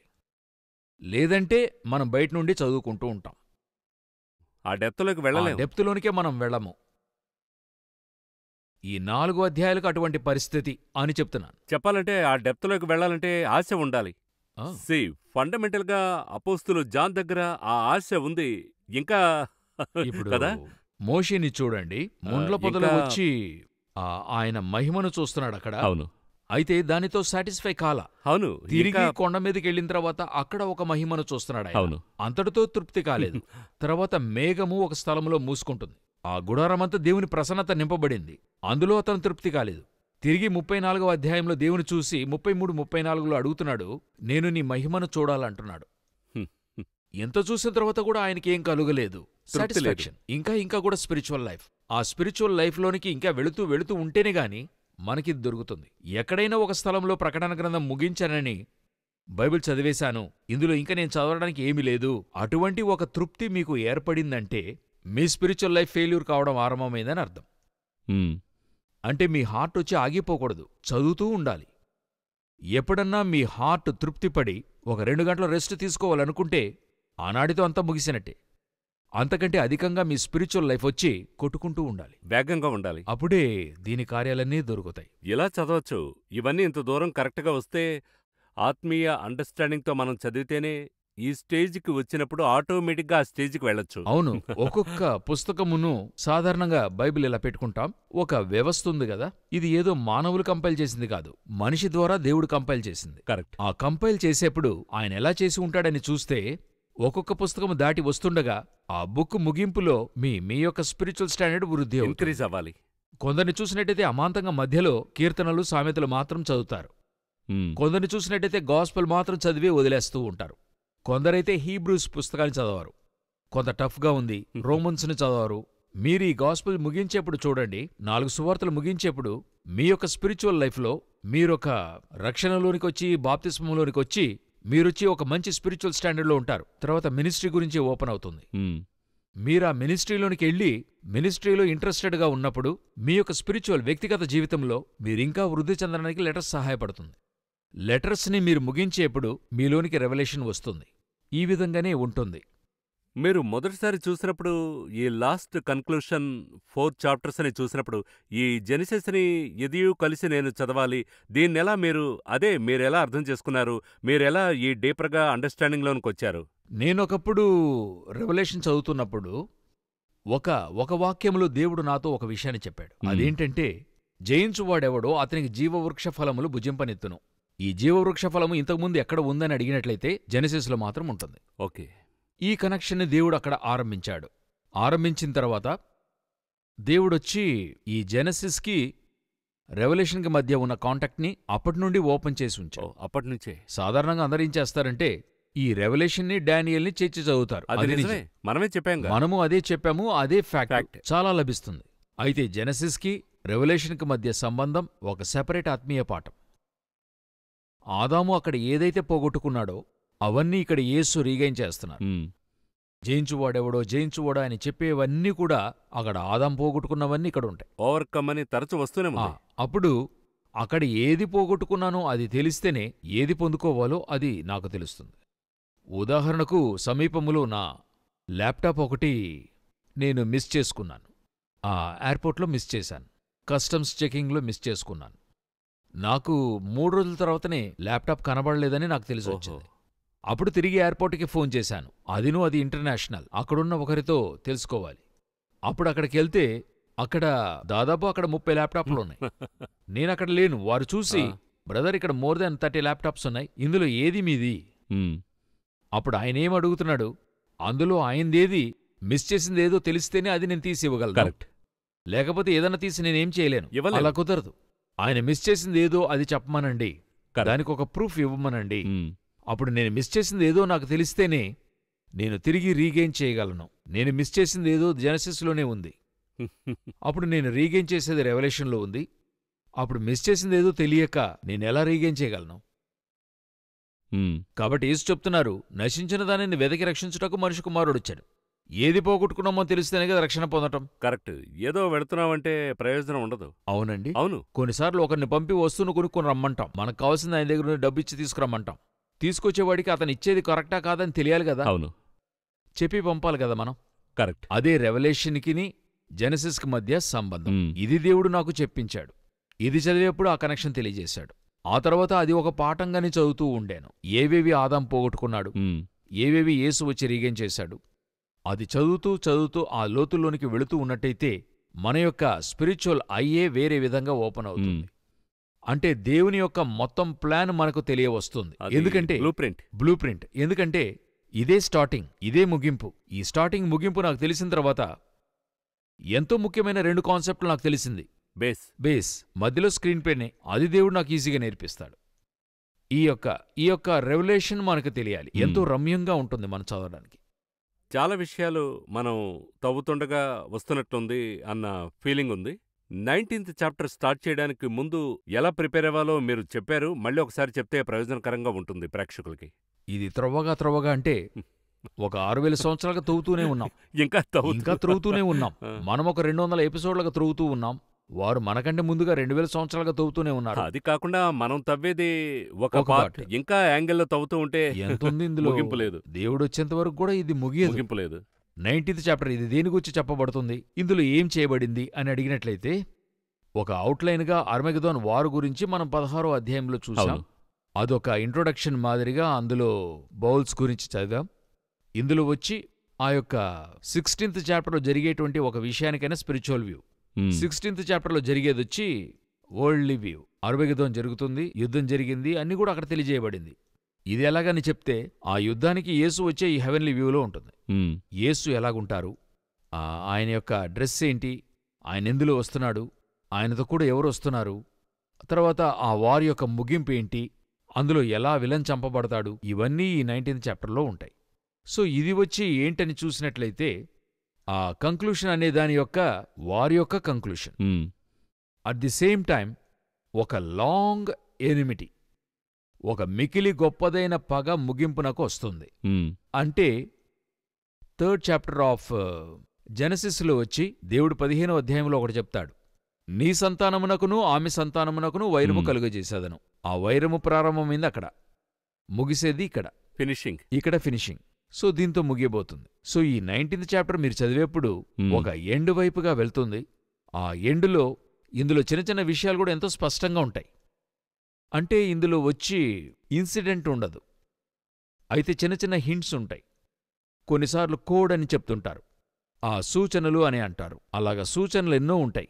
Speaker 2: లేదంటే మనం బయట నుండి చదువుకుంటూ ఉంటాం.
Speaker 1: ఆ డెప్త్లోకి వెళ్ళలేము.
Speaker 2: డెప్త్లోనికే మనం వెళ్ళము. ఈ 4 అధ్యాయాలకు అటువంటి పరిస్థితి అని చెప్తున్నాను.
Speaker 1: చెప్పాలంటే ఆ డెప్త్లోకి వెళ్ళాలంటే ఆశ ఉండాలి. ఫండమెంటల్ గా అపోస్తులు జాన్ దగ్గర ఆ ఆశ ఉంది. ఇంకా
Speaker 2: ఇప్పుడు
Speaker 1: కదా
Speaker 2: మోషేని చూడండి, ముండ్ల పొదలో వచ్చి ఆయన మహిమను చూస్తున్నాడు అక్కడ.
Speaker 1: అవును.
Speaker 2: అయితే దానితో సాటిస్ఫై కాల.
Speaker 1: అవును.
Speaker 2: తిరిగి కొండ మీదకి వెళ్ళిన తర్వాత అక్కడ ఒక మహిమను చూస్తున్నాడు. అవును. అంతటితో తృప్తి కాలేదు. తర్వాత మేఘము ఒక స్థలంలో మూసుకుంటుంది. ఆ గుడారమంతా దేవుని ప్రసన్నత నింపబడింది. అందులో అతను తృప్తి కాలేదు. తిరిగి 34వ అధ్యాయంలో దేవుని చూసి 33, 34లో అడుగుతున్నాడు, నేను నీ మహిమను చూడాలంటున్నాడు. ఎంత చూసిన తర్వాత కూడా ఆయనకి ఏం కలుగలేదు, సాటిస్ఫాక్షన్. ఇంకా కూడా స్పిరిచువల్ లైఫ్. ఆ స్పిరిచువల్ లైఫ్లోనికి ఇంకా వెళుతూ ఉంటేనే గాని మనకిది దొరుకుతుంది. ఎక్కడైనా ఒక స్థలంలో ప్రకటన గ్రంథం ముగించానని బైబిల్ చదివేశాను, ఇందులో ఇంకా నేను చదవడానికి ఏమీ లేదు, అటువంటి ఒక తృప్తి మీకు ఏర్పడిందంటే మీ స్పిరిచువల్ లైఫ్ ఫెయిల్యూర్ కావడం ఆరంభమైందని అర్థం. అంటే మీ హార్ట్ వచ్చి ఆగిపోకూడదు, చదువుతూ ఉండాలి. ఎప్పుడన్నా మీ హార్ట్ తృప్తిపడి ఒక 2 గంటల రెస్ట్ తీసుకోవాలనుకుంటే ఆనాడితో అంతా ముగిసినట్టే. అంతకంటే అధికంగా మీ స్పిరిచువల్ లైఫ్ వచ్చి కొట్టుకుంటూ ఉండాలి,
Speaker 1: వేగంగా ఉండాలి.
Speaker 2: అప్పుడే దీని కార్యాలన్నీ దొరుకుతాయి.
Speaker 1: ఇలా చదవచ్చు. ఇవన్నీ ఇంత దూరం కరెక్ట్గా వస్తే ఆత్మీయ అండర్స్టాండింగ్తో మనం చదివితేనే ఈ స్టేజ్‌కి వచ్చినప్పుడు ఆటోమేటిక్‌గా ఆ స్టేజ్‌కి వెళ్ళొచ్చు.
Speaker 2: అవును. ఒక్కొక్క పుస్తకమును సాధారణంగా బైబిల్ ఇలా పెట్టుకుంటాం. ఒక వ్యవస్థ ఉంది గదా! ఇది ఏదో మానవులు కంపైల్ చేసింది కాదు. మనిషి ద్వారా దేవుడు కంపైల్ చేసింది.
Speaker 1: కరెక్ట్.
Speaker 2: ఆ కంపైల్ చేసేప్పుడు ఆయన ఎలా చేసి ఉంటాడని చూస్తే ఒక్కొక్క పుస్తకం దాటి వస్తుండగా ఆ బుక్ ముగింపులో మీ యొక్క స్పిరిచువల్ స్టాండర్డ్ వృద్ధి అవుతుంది.
Speaker 1: ఇంక్రీజ్ అవ్వాలి.
Speaker 2: కొందరిని చూసినట్టయితే అమాంతంగా మధ్యలో కీర్తనలు, సామెతలు మాత్రం చదువుతారు. కొందరిని చూసినట్టయితే గాస్పెల్ మాత్రం చదివి వదిలేస్తూ ఉంటారు. కొందరైతే హీబ్రూస్ పుస్తకాన్ని చదవరు. కొంత టఫ్గా ఉంది, రోమన్స్ని చదవరు. మీరు ఈ గాస్పెల్ ముగించేప్పుడు చూడండి, 4 సువార్తలు ముగించేప్పుడు మీ యొక్క స్పిరిచువల్ లైఫ్లో మీరొక రక్షణలోనికొచ్చి, బాప్తిస్మంలోనికొచ్చి మీరొచ్చి ఒక మంచి స్పిరిచువల్ స్టాండర్డ్లో ఉంటారు. తర్వాత మినిస్ట్రీ గురించి ఓపెన్ అవుతుంది. మీరా మినిస్ట్రీలోనికి వెళ్ళి మినిస్ట్రీలో ఇంట్రెస్టెడ్గా ఉన్నప్పుడు మీ యొక్క స్పిరిచువల్ వ్యక్తిగత జీవితంలో మీరింకా వృద్ధి చెందడానికి లెటర్స్ సహాయపడుతుంది. లెటర్స్ని మీరు ముగించేప్పుడు మీలోనికి రెవల్యూషన్ వస్తుంది. ఈ విధంగానే ఉంటుంది.
Speaker 1: మీరు మొదటిసారి చూసినప్పుడు ఈ లాస్ట్ కన్క్లూషన్ 4 చాప్టర్స్ అని చూసినప్పుడు ఈ జెనిసిస్‌ని ఇదియు కలిసి నేను చదవాలి. దీన్నెలా మీరెలా అర్థం చేసుకున్నారు? మీరెలా ఈ డీపర్‌గా అండర్‌స్టాండింగ్‌లోనికొచ్చారు?
Speaker 2: నేనొకప్పుడు రెవల్యూషన్ చదువుతున్నప్పుడు ఒక వాక్యంలో దేవుడు నాతో ఒక విషయాన్ని చెప్పాడు. అదేంటంటే, జయించువాడెవడో అతనికి జీవవృక్ష ఫలములు భుజింపనెత్తును. ఈ జీవవృక్ష ఫలము ఇంతకుముందు ఎక్కడ ఉందని అడిగినట్లయితే జెనసిస్‌లో మాత్రం ఉంటుంది.
Speaker 1: ఓకే.
Speaker 2: ఈ కనెక్షన్ని దేవుడు అక్కడ ఆరంభించాడు. ఆరంభించిన తర్వాత దేవుడొచ్చి ఈ జెనసిస్‌కి రెవల్యూషన్‌కి మధ్య ఉన్న కాంటాక్ట్‌ని అప్పటి నుండి ఓపెన్ చేసి ఉంచాడు.
Speaker 1: అప్పటినుంచే.
Speaker 2: సాధారణంగా అందరూ ఏం చేస్తారంటే ఈ రెవల్యూషన్‌ని, డానియల్‌ని చేర్చి చదువుతారు.
Speaker 1: అది నిజమే. మనమే చెప్పాంగా.
Speaker 2: మనము అదే చెప్పాము, అదే ఫ్యాక్ట్.
Speaker 1: ఫ్యాక్ట్.
Speaker 2: చాలా లభిస్తుంది. అయితే జెనసిస్‌కి రెవల్యూషన్‌కి మధ్య సంబంధం ఒక సెపరేట్ ఆత్మీయ పాఠం. ఆదాము అక్కడ ఏదైతే పోగొట్టుకున్నాడో అవన్నీ ఇక్కడ యేసు రీగైన్ చేస్తున్నారు. జయించువాడో అని చెప్పేవన్నీ కూడా అక్కడ ఆదాం పోగొట్టుకున్నవన్నీ ఇక్కడ ఉంటాయి.
Speaker 1: ఓవర్కమ్ అని తరచు వస్తూనే ఉంది.
Speaker 2: అప్పుడు అక్కడ ఏది పోగొట్టుకున్నానో అది తెలిస్తేనే ఏది పొందుకోవాలో అది నాకు తెలుస్తుంది. ఉదాహరణకు సమీపములో నా ల్యాప్టాప్ ఒకటి నేను మిస్ చేసుకున్నాను. ఎయిర్పోర్ట్లో మిస్ చేశాను. కస్టమ్స్ చెకింగ్లో మిస్ చేసుకున్నాను. నాకు 3 రోజుల తర్వాతనే ల్యాప్టాప్ కనబడలేదని నాకు తెలిసి వచ్చింది. అప్పుడు తిరిగి ఎయిర్పోర్ట్కి ఫోన్ చేశాను. అది ఇంటర్నేషనల్. అక్కడున్న ఒకరితో తెలుసుకోవాలి. అప్పుడు అక్కడికెళ్తే దాదాపు 30 ల్యాప్టాప్లు ఉన్నాయి. నేనక్కడ లేను. వారు చూసి, బ్రదర్ ఇక్కడ మోర్ దాన్ 30 ల్యాప్టాప్స్ ఉన్నాయి, ఇందులో ఏది మీది? అప్పుడు ఆయనేం అడుగుతున్నాడు, అందులో ఆయనదేది మిస్ చేసిందేదో తెలిస్తేనే అది నేను తీసి ఇవ్వగలను.
Speaker 1: కరెక్ట్.
Speaker 2: లేకపోతే ఏదన్నా తీసి నేనేం చేయలేను. అలా కుదరదు. ఆయన మిస్ చేసిందేదో అది చెప్పమనండి, దానికి ఒక ప్రూఫ్ ఇవ్వమనండి. అప్పుడు నేను మిస్ చేసిందేదో నాకు తెలిస్తేనే నేను తిరిగి రీగెయిన్ చేయగలను. నేను మిస్ చేసిందేదో జెనసిస్‌లోనే ఉంది. అప్పుడు నేను రీగెయిన్ చేసేది రెవల్యూషన్‌లో ఉంది. అప్పుడు మిస్ చేసిందేదో తెలియక నేనెలా రీగెయిన్ చేయగలను? కాబట్టి యేసు చెప్తున్నారు, నశించిన దానిని వెదకి రక్షించుటకు మనిషి కుమారుడొచ్చాడు. ఏది పోగొట్టుకున్నామో తెలిస్తేనే కదా రక్షణ పొందటం.
Speaker 1: కరెక్ట్. ఏదో వెళుతున్నామంటే ప్రయోజనం ఉండదు.
Speaker 2: అవునండి.
Speaker 1: అవును.
Speaker 2: కొన్నిసార్లు ఒకరిని పంపి వస్తువును కొనుక్కొని రమ్మంటాం. మనకు కావాల్సింది ఆయన దగ్గర నుండి డబ్బు ఇచ్చి తీసుకురమ్మంటాం. తీసుకొచ్చేవాడికి అతను ఇచ్చేది కరెక్టా కాదని తెలియాలి కదా.
Speaker 1: అవును.
Speaker 2: చెప్పి పంపాలి కదా మనం.
Speaker 1: కరెక్ట్.
Speaker 2: అదే రెవల్యూషన్కిని జెనసిస్కి మధ్య సంబంధం. ఇది దేవుడు నాకు చెప్పించాడు. ఇది చదివేప్పుడు ఆ కనెక్షన్ తెలియజేశాడు. ఆ తర్వాత అది ఒక పాఠంగానే చదువుతూ ఉండాను. ఏవేవి ఆదాం పోగొట్టుకున్నాడు, ఏవేవి యేసు వచ్చి రీగెయిన్ చేశాడు. అది చదువుతూ ఆ లోతుల్లోనికి వెళుతూ ఉన్నట్టయితే మన యొక్క స్పిరిచువల్ అయ్యే వేరే విధంగా ఓపెన్ అవుతుంది. అంటే దేవుని యొక్క మొత్తం ప్లాన్ మనకు తెలియవస్తుంది. ఎందుకంటే బ్లూ ప్రింట్. ఎందుకంటే ఇదే స్టార్టింగ్, ఇదే ముగింపు. ఈ స్టార్టింగ్ ముగింపు నాకు తెలిసిన తర్వాత ఎంతో ముఖ్యమైన 2 కాన్సెప్ట్లు నాకు తెలిసింది. బేస్ మధ్యలో స్క్రీన్ ప్లేనే. అది దేవుడు నాకు ఈజీగా నేర్పిస్తాడు. ఈ యొక్క రెవల్యూషన్ మనకు తెలియాలి. ఎంతో రమ్యంగా ఉంటుంది మనం చదవడానికి.
Speaker 1: చాలా విషయాలు మనం తవ్వుతుండగా వస్తున్నట్టుంది అన్న ఫీలింగ్ ఉంది. 19th చాప్టర్ స్టార్ట్ చేయడానికి ముందు ఎలా ప్రిపేర్ అవ్వాలో మీరు చెప్పారు. మళ్ళీ ఒకసారి చెప్తే ప్రయోజనకరంగా ఉంటుంది ప్రేక్షకులకి.
Speaker 2: ఇది త్రవ్వగా అంటే ఒక 6000 సంవత్సరాలుగా తవ్వుతూనే ఉన్నాం. ఇంకా త్రవ్వుతూనే ఉన్నాం. మనం ఒక 200 ఎపిసోడ్లుగా త్రవ్వుతూ ఉన్నాం. వారు మనకంటే ముందుగా 2000 సంవత్సరాలుగా తవ్వుతూనే ఉన్నారు.
Speaker 1: అది కాకుండా మనం తవ్వేది ఒక పార్ట్. ఇంకా యాంగిల్లో తవ్వుతూ ఉంటే
Speaker 2: ఎంతుంది ఇందులో
Speaker 1: ముగింపు లేదు.
Speaker 2: దేవుడు వచ్చేంత వరకు కూడా ఇది ముగింపు
Speaker 1: లేదు.
Speaker 2: 19th చాప్టర్ ఇది దేని గురించి చెప్పబడుతుంది, ఇందులో ఏం చేయబడింది అని అడిగినట్లయితే ఒక అవుట్లైన్గా అర్మగెదోన్ వారు గురించి మనం 16వ అధ్యాయంలో చూసాం. అదొక ఇంట్రొడక్షన్ మాదిరిగా అందులో బౌల్స్ గురించి చదివాం. ఇందులో వచ్చి ఆ యొక్క 16th చాప్టర్లో జరిగేటువంటి ఒక విషయానికైనా స్పిరిచువల్ వ్యూ, 16th చాప్టర్లో జరిగేదొచ్చి వరల్డ్లీ వ్యూ. అర్వగెదోన్ జరుగుతుంది, యుద్ధం జరిగింది, అన్నీ కూడా అక్కడ తెలియజేయబడింది. ఇది ఎలాగని చెప్తే ఆ యుద్ధానికి యేసు వచ్చే ఈ హెవెన్లీ వ్యూలో ఉంటుంది. యేసు ఎలాగుంటారు, ఆయన యొక్క డ్రెస్ ఏంటి, ఆయన ఎందులో వస్తున్నాడు, ఆయనతో కూడా ఎవరు వస్తున్నారు, తర్వాత ఆ వారి యొక్క ముగింపు ఏంటి, అందులో ఎలా విలన్ చంపబడతాడు, ఇవన్నీ ఈ 19th చాప్టర్లో ఉంటాయి. సో ఇది వచ్చి ఏంటని చూసినట్లయితే ఆ కంక్లూషన్ అనే దాని యొక్క వారి యొక్క conclusion. At the same time ఒక లాంగ్ ఎనిమిటీ, ఒక మికిలి గొప్పదైన పగ ముగింపునకు వస్తుంది. అంటే 3rd చాప్టర్ ఆఫ్ జెనసిస్లో వచ్చి దేవుడు 15వ అధ్యాయంలో ఒకటి చెప్తాడు, నీ సంతానమునకును ఆమె సంతానమునకును వైరము కలుగజేసేదను. ఆ వైరము ప్రారంభమైంది అక్కడ, ముగిసేది ఇక్కడ,
Speaker 1: ఫినిషింగ్
Speaker 2: ఇక్కడ ఫినిషింగ్. సో దీంతో ముగియబోతుంది. సో ఈ 19th చాప్టర్ మీరు చదివేప్పుడు ఒక ఎండ్ వైపుగా వెళ్తుంది. ఆ ఎండులో ఇందులో చిన్న చిన్న విషయాలు కూడా ఎంతో స్పష్టంగా ఉంటాయి. అంటే ఇందులో వచ్చి ఇన్సిడెంట్ ఉండదు, అయితే చిన్న చిన్న హింట్స్ ఉంటాయి. కొన్నిసార్లు కోడ్ అని చెప్తుంటారు, ఆ సూచనలు అని అంటారు. అలాగా సూచనలు ఎన్నో ఉంటాయి.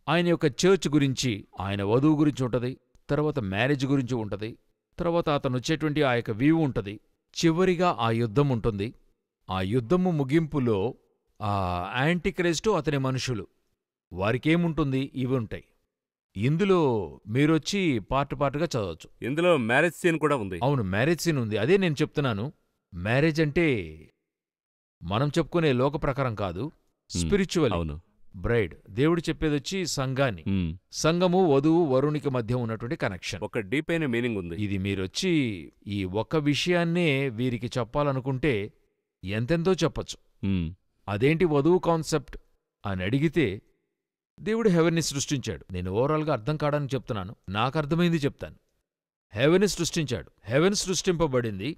Speaker 2: ఆయన యొక్క చర్చ్ గురించి, ఆయన వధువు గురించి ఉంటుంది, తర్వాత మ్యారేజ్ గురించి ఉంటుంది, తర్వాత అతను వచ్చేటువంటి ఆ యొక్క వ్యూ ఉంటుంది, చివరిగా ఆ యుద్ధం ఉంటుంది. ఆ యుద్ధము ముగింపులో ఆ యాంటీక్రైస్టు అతని మనుషులు, వారికేముంటుంది, ఇవి ఉంటాయి. ఇందులో మీరొచ్చి పార్టుగా చదవచ్చు.
Speaker 1: ఇందులో మ్యారేజ్ సీన్ కూడా ఉంది.
Speaker 2: అవును, మ్యారేజ్ సీన్ ఉంది. అదే నేను చెప్తున్నాను. మ్యారేజ్ అంటే మనం చెప్పుకునే లోక ప్రకారం కాదు, స్పిరిచువల్.
Speaker 1: అవును,
Speaker 2: బ్రైడ్. దేవుడు చెప్పేదొచ్చి సంఘాన్ని, సంఘము వధువు వరునికి మధ్య ఉన్నటువంటి కనెక్షన్.
Speaker 1: ఒక డీప్ అయిన మీనింగ్ ఉంది.
Speaker 2: ఇది మీరొచ్చి ఈ ఒక్క విషయాన్నే వీరికి చెప్పాలనుకుంటే ఎంతెంతో చెప్పచ్చు. అదేంటి వధువు కాన్సెప్ట్ అని అడిగితే, దేవుడు హెవెన్ని సృష్టించాడు. నేను ఓవరాల్గా అర్థం కావడానికి చెప్తున్నాను, నాకు అర్థమైంది చెప్తాను. హెవెన్ని సృష్టించాడు. హెవెన్ సృష్టింపబడింది.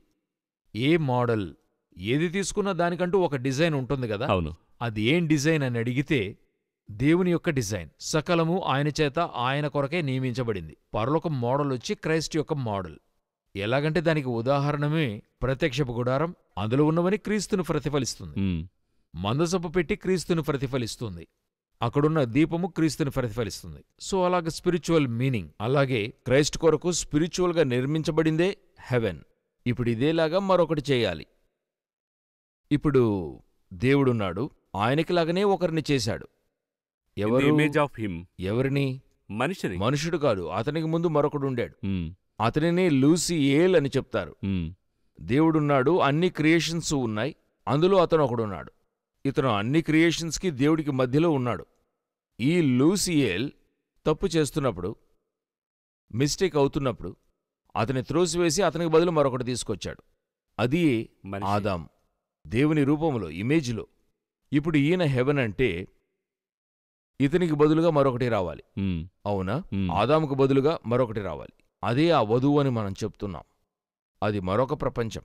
Speaker 2: ఏ మోడల్ ఏది తీసుకున్నా దానికంటూ ఒక డిజైన్ ఉంటుంది కదా.
Speaker 1: అవును,
Speaker 2: అది ఏం డిజైన్ అని అడిగితే దేవుని యొక్క డిజైన్. సకలము ఆయన చేత ఆయన కొరకే నియమించబడింది. పరలోక మోడల్ వచ్చి క్రైస్ట్ యొక్క మోడల్. ఎలాగంటే దానికి ఉదాహరణమే ప్రత్యక్షపు గుడారం. అందులో ఉన్నవని క్రీస్తును ప్రతిఫలిస్తుంది. మందసపు పెట్టి క్రీస్తును ప్రతిఫలిస్తుంది. అక్కడున్న దీపము క్రీస్తుని ప్రతిఫలిస్తుంది. సో అలాగే స్పిరిచువల్ మీనింగ్. అలాగే క్రైస్ట్ కొరకు స్పిరిచువల్గా నిర్మించబడిందే హెవెన్. ఇప్పుడు ఇదేలాగా మరొకటి చేయాలి. ఇప్పుడు దేవుడున్నాడు, ఆయనకిలాగనే ఒకరిని చేశాడు. ఎవరు?
Speaker 1: Image of him.
Speaker 2: ఎవరిని?
Speaker 1: మనిషిని.
Speaker 2: మనుషుడు కాదు, అతనికి ముందు మరొకడుండాడు. అతనినే లూసియేల్ అని చెప్తారు. దేవుడున్నాడు, అన్ని క్రియేషన్స్ ఉన్నాయి, అందులో అతను ఒకడున్నాడు. ఇతను అన్ని క్రియేషన్స్కి దేవుడికి మధ్యలో ఉన్నాడు. ఈ లూసియేల్ తప్పు చేస్తున్నప్పుడు, మిస్టేక్ అవుతున్నప్పుడు అతని త్రోసివేసి అతనికి బదులు మరొకటి తీసుకొచ్చాడు. అది ఆదాం, దేవుని రూపంలో, ఇమేజ్లో. ఇప్పుడు ఈయన హెవెన్ అంటే ఇతనికి బదులుగా మరొకటి రావాలి. అవునా? ఆదాముకు బదులుగా మరొకటి రావాలి. అదే ఆ వధువు అని మనం చెప్తున్నాం. అది మరొక ప్రపంచం,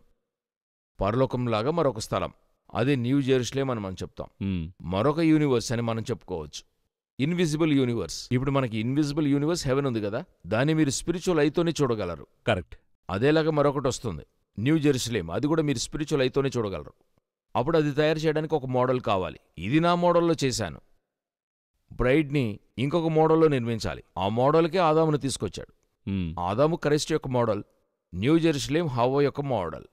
Speaker 2: పరలోకంలాగా మరొక స్థలం. అదే న్యూ జెరూసలేం అని మనం చెప్తాం. మరొక యూనివర్స్ అని మనం చెప్పుకోవచ్చు, ఇన్విజిబుల్ యూనివర్స్. ఇప్పుడు మనకి ఇన్విజిబుల్ యూనివర్స్ హెవెన్ ఉంది కదా, దాన్ని మీరు స్పిరిచువల్ ఐతోనే చూడగలరు.
Speaker 1: కరెక్ట్.
Speaker 2: అదేలాగా మరొకటి వస్తుంది, న్యూ జెరూసలేం. అది కూడా మీరు స్పిరిచువల్ ఐతోనే చూడగలరు. అప్పుడు అది తయారు చేయడానికి ఒక మోడల్ కావాలి. ఇది నా మోడల్లో చేశాను. బ్రైడ్ని ఇంకొక మోడల్లో నిర్మించాలి. ఆ మోడల్కే ఆదామును తీసుకొచ్చాడు. ఆదాము క్రైస్ట్ యొక్క మోడల్, న్యూ జెరూసలేం హవ్వ యొక్క మోడల్.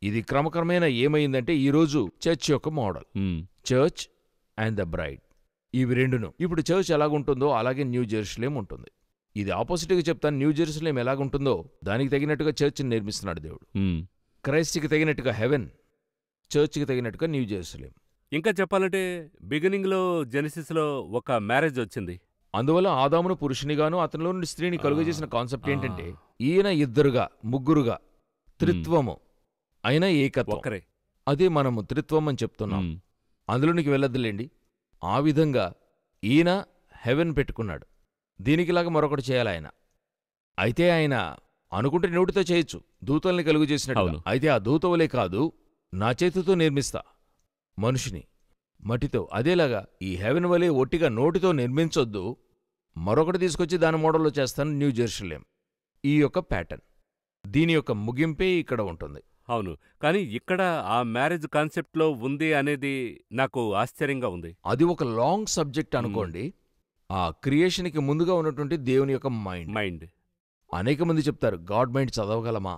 Speaker 2: ఇది క్రమక్రమేణా ఏమైందంటే ఈరోజు చర్చ్ యొక్క model. Church and the bride, ఇవి రెండును. ఇప్పుడు చర్చ్ ఎలాగుంటుందో అలాగే న్యూ జెరూసలేం ఉంటుంది. ఇది ఆపోజిట్గా చెప్తాను. న్యూ జెరూసలేం ఎలాగుంటుందో దానికి తగినట్టుగా చర్చ్ని నిర్మిస్తున్నాడు దేవుడు. క్రైస్ట్కి తగినట్టుగా హెవెన్, చర్చ్కి తగినట్టుగా న్యూ జెరూసలేం.
Speaker 1: ఇంకా చెప్పాలంటే బిగినింగ్లో జెనసిస్లో ఒక మ్యారేజ్ వచ్చింది.
Speaker 2: అందువల్ల ఆదామును పురుషునిగాను అతనిలో నుండి స్త్రీని కలుగజేసిన కాన్సెప్ట్ ఏంటంటే ఈయన ఇద్దరుగా, ముగ్గురుగా, త్రిత్వము అయినా ఏకత్వం.
Speaker 1: ఒకరే.
Speaker 2: అదే మనము త్రిత్వం అని చెప్తున్నాం. అందులోనికి వెళ్ళొద్దులేండి. ఆ విధంగా ఈయన హెవెన్ పెట్టుకున్నాడు. దీనికిలాగా మరొకటి చేయాలి ఆయన. అయితే ఆయన అనుకుంటే నోటితో చేయొచ్చు, దూతల్ని కలుగు చేసినట్టు. అయితే ఆ దూతవలే కాదు, నా చేతితో నిర్మిస్తా మనుషుని మట్టితో. అదేలాగా ఈ హెవెన్ వలే ఒట్టిగా నోటితో నిర్మించొద్దు, మరొకటి తీసుకొచ్చి దాని మోడల్లో చేస్తాను న్యూ జెరూసలేం. ఈ యొక్క ప్యాటర్న్. దీని యొక్క ముగింపే ఇక్కడ ఉంటుంది.
Speaker 1: అవును. కానీ ఇక్కడ ఆ మ్యారేజ్ కాన్సెప్ట్‌లో ఉంది అనేది నాకు ఆశ్చర్యంగా ఉంది.
Speaker 2: అది ఒక లాంగ్ సబ్జెక్ట్ అనుకోండి. ఆ క్రియేషన్‌కి ముందుగా ఉన్నటువంటి దేవుని యొక్క మైండ్.
Speaker 1: మైండ్.
Speaker 2: అనేక మంది చెప్తారు, గాడ్ మైండ్ చదవగలమా?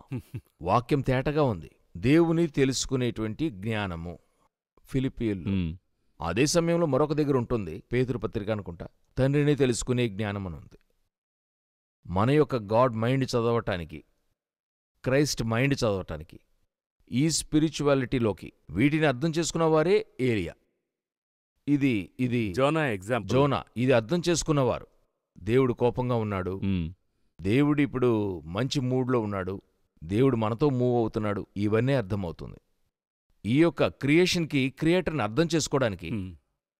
Speaker 2: వాక్యం తేటగా ఉంది. దేవుని తెలుసుకునేటువంటి జ్ఞానము. ఫిలిప్పీయుల్లో. అదే సమయంలో మరొక దగ్గర ఉంటుంది, పేతురు పత్రిక అనుకుంటా, తండ్రిని తెలుసుకునే జ్ఞానం అని ఉంది. మన యొక్క గాడ్ మైండ్ చదవటానికి, క్రైస్ట్ మైండ్ చదవటానికి, ఈ స్పిరిచువాలిటీలోకి వీటిని అర్థం చేసుకున్న వారే ఏలియా. ఇది
Speaker 1: జోనా ఎగ్జాంపుల్.
Speaker 2: జోనా. ఇది అర్థం చేసుకున్నవారు. దేవుడు కోపంగా ఉన్నాడు, దేవుడు ఇప్పుడు మంచి మూడ్లో ఉన్నాడు, దేవుడు మనతో మూవ్ అవుతున్నాడు, ఇవన్నీ అర్థమవుతుంది. ఈ యొక్క క్రియేషన్కి క్రియేటర్ని అర్థం చేసుకోవడానికి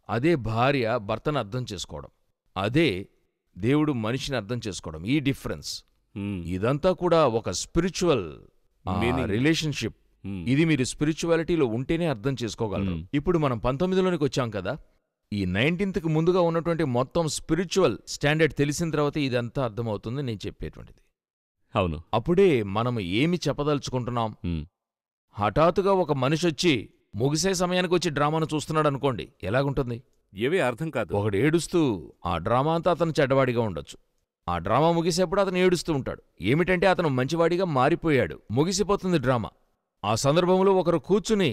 Speaker 2: అదే భార్య భర్తను అర్థం చేసుకోవడం, అదే దేవుడు మనిషిని అర్థం చేసుకోవడం, ఈ డిఫరెన్స్. ఇదంతా కూడా ఒక స్పిరిచువల్ రిలేషన్షిప్. ఇది మీరు స్పిరిచువాలిటీలో ఉంటేనే అర్థం చేసుకోగలరు. ఇప్పుడు మనం 19లోనికి వచ్చాం కదా. ఈ 19th ముందుగా ఉన్నటువంటి మొత్తం స్పిరిచువల్ స్టాండర్డ్ తెలిసిన తర్వాత ఇదంతా అర్థమవుతుంది నేను చెప్పేటువంటిది.
Speaker 1: అవును.
Speaker 2: అప్పుడే మనం ఏమి చెప్పదలుచుకుంటున్నాం. హఠాత్తుగా ఒక మనిషి వచ్చి ముగిసే సమయానికి వచ్చి డ్రామాను చూస్తున్నాడు అనుకోండి, ఎలాగుంటుంది?
Speaker 1: ఏవీ అర్థం కాదు.
Speaker 2: ఒకడు ఏడుస్తూ ఆ డ్రామా అంతా అతను చెడ్డవాడిగా ఉండొచ్చు. ఆ డ్రామా ముగిసేప్పుడు అతను ఏడుస్తూ ఉంటాడు. ఏమిటంటే అతను మంచివాడిగా మారిపోయాడు. ముగిసిపోతుంది డ్రామా. ఆ సందర్భంలో ఒకరు కూర్చుని,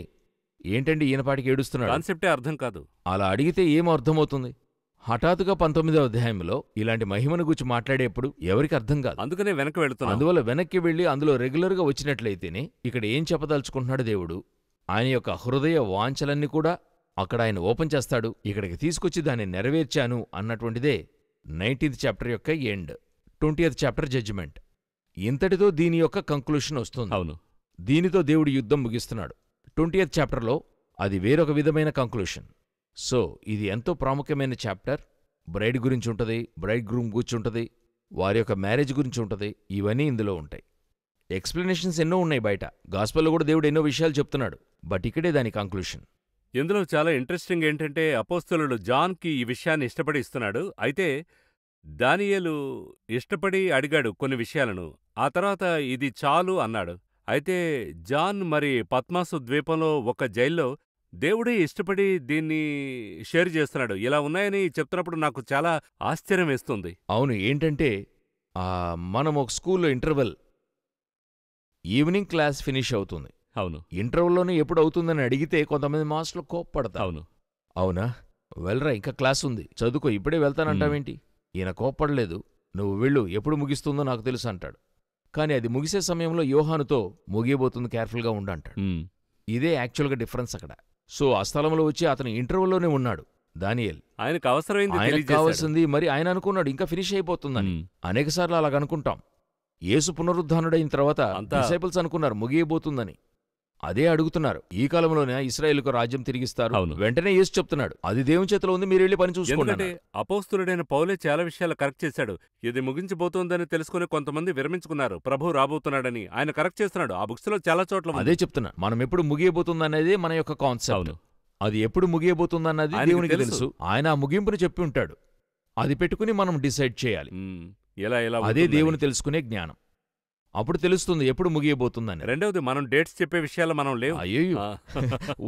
Speaker 2: ఏంటండి ఈయనపాటికి ఏడుస్తున్నాడు,
Speaker 1: కాన్సెప్టే అర్థం కాదు.
Speaker 2: అలా అడిగితే ఏం అర్థమవుతుంది? హఠాత్తుగా 19వ అధ్యాయంలో ఇలాంటి మహిమను గురించి మాట్లాడేప్పుడు ఎవరికి అర్థం కాదు.
Speaker 1: అందుకనే వెనక్కి వెళుతున్నాం.
Speaker 2: అందువల్ల వెనక్కి వెళ్లి అందులో రెగ్యులర్గా వచ్చినట్లయితేనే ఇక్కడ ఏం చెప్పదలుచుకుంటున్నాడు దేవుడు, ఆయన యొక్క హృదయ వాంఛలన్నీ కూడా అక్కడ ఆయన ఓపెన్ చేస్తాడు. ఇక్కడికి తీసుకొచ్చి దాన్ని నెరవేర్చాను అన్నటువంటిదే 19th చాప్టర్ యొక్క ఎండ్, 20th చాప్టర్ జడ్జిమెంట్. ఇంతటితో దీని యొక్క కంక్లూషన్ వస్తుంది.
Speaker 1: అవును.
Speaker 2: దీనితో దేవుడు యుద్ధం ముగిస్తున్నాడు. 20th చాప్టర్లో అది వేరొక విధమైన కంక్లూషన్. సో ఇది ఎంతో ప్రాముఖ్యమైన చాప్టర్. బ్రైడ్ గురించి ఉంటుంది, బ్రైడ్ గ్రూమ్ గురించి ఉంటుంది, వారి యొక్క మ్యారేజ్ గురించి ఉంటుంది. ఇవన్నీ ఇందులో ఉంటాయి. ఎక్స్ప్లెనేషన్స్ ఎన్నో ఉన్నాయి బయట. గాస్పెల్లో కూడా దేవుడు ఎన్నో విషయాలు చెప్తున్నాడు. బట్ ఇక్కడే దాని కంక్లూషన్.
Speaker 1: ఇందులో చాలా ఇంట్రెస్టింగ్ ఏంటంటే అపోస్తలుడు జాన్కి ఈ విషయాన్ని ఇష్టపడి ఇస్తున్నాడు. అయితే దానియేలు ఇష్టపడి అడిగాడు కొన్ని విషయాలను. ఆ తర్వాత ఇది చాలు అన్నాడు. అయితే జాన్ మరి పద్మాసు ద్వీపంలో ఒక జైల్లో దేవుడే ఇష్టపడి దీన్ని షేర్ చేస్తున్నాడు. ఇలా ఉన్నాయని చెప్తున్నప్పుడు నాకు చాలా ఆశ్చర్యం వేస్తుంది.
Speaker 2: అవును. ఏంటంటే మనం ఒక స్కూల్లో ఇంటర్వెల్, ఈవినింగ్ క్లాస్ ఫినిష్ అవుతుంది.
Speaker 1: అవును.
Speaker 2: ఇంటర్వెల్లోనే ఎప్పుడు అవుతుందని అడిగితే కొంతమంది మాస్టర్లు కోప్పడతారు.
Speaker 1: అవును.
Speaker 2: అవునా, వెళ్ళరా, ఇంకా క్లాస్ ఉంది, చదువుకో, ఇప్పుడే వెళ్తానంటావేంటి? ఈయన కోప్పడలేదు, నువ్వు వెళ్ళు, ఎప్పుడు ముగిస్తుందో నాకు తెలుసు అంటాడు. కానీ అది ముగిసే సమయంలో యోహానుతో ముగియబోతుంది, కేర్ఫుల్గా ఉండంటాడు. ఇదే యాక్చువల్గా డిఫరెన్స్ అక్కడ. సో ఆ స్థలంలో వచ్చి అతను ఇంటర్వెల్లోనే ఉన్నాడు దానియేల్.
Speaker 1: ఆయనకు అవసరమైంది
Speaker 2: ఆయనకు కావాల్సింది, మరి ఆయన అనుకున్నాడు ఇంకా ఫినిష్ అయిపోతుందని. అనేకసార్లు అలాగనుకుంటాం. యేసు పునరుద్ధానుడైన తర్వాత డిసైపుల్స్ అనుకున్నారు ముగియబోతుందని. అదే అడుగుతున్నారు, ఈ కాలంలోనే ఇశ్రాయేలుకు రాజ్యం తిరిగిస్తారు. వెంటనే యేసు చెప్తున్నాడు, అది దేవుని చేతిలో ఉంది, మీరు వెళ్ళి పని చూసుకోండి.
Speaker 1: ఎందుకంటే అపోస్తులుడైన పౌలే చాలా విషయాలు కరెక్ట్ చేశాడు. ఇది ముగించబోతోందని తెలుసుకుని కొంతమంది విరమించుకున్నారు, ప్రభు రాబోతున్నాడని. ఆయన కరెక్ట్ చేస్తున్నాడు. ఆ బుక్స్ లో చాలా చోట్ల
Speaker 2: అదే చెప్తున్నా. మనం ఎప్పుడు ముగియబోతుందనేది మన యొక్క కాన్సెప్ట్. అది ఎప్పుడు ముగియబోతుందన్నది దేవునికి తెలుసు. ఆయన ఆ ముగింపుని చెప్పి ఉంటాడు. అది పెట్టుకుని మనం డిసైడ్ చేయాలి. అదే దేవుని తెలుసుకునే జ్ఞానం. అప్పుడు తెలుస్తుంది ఎప్పుడు ముగియబోతుందని.
Speaker 1: రెండవది, మనం డేట్స్ చెప్పే విషయాలు మనం లేవు.
Speaker 2: అయ్యో,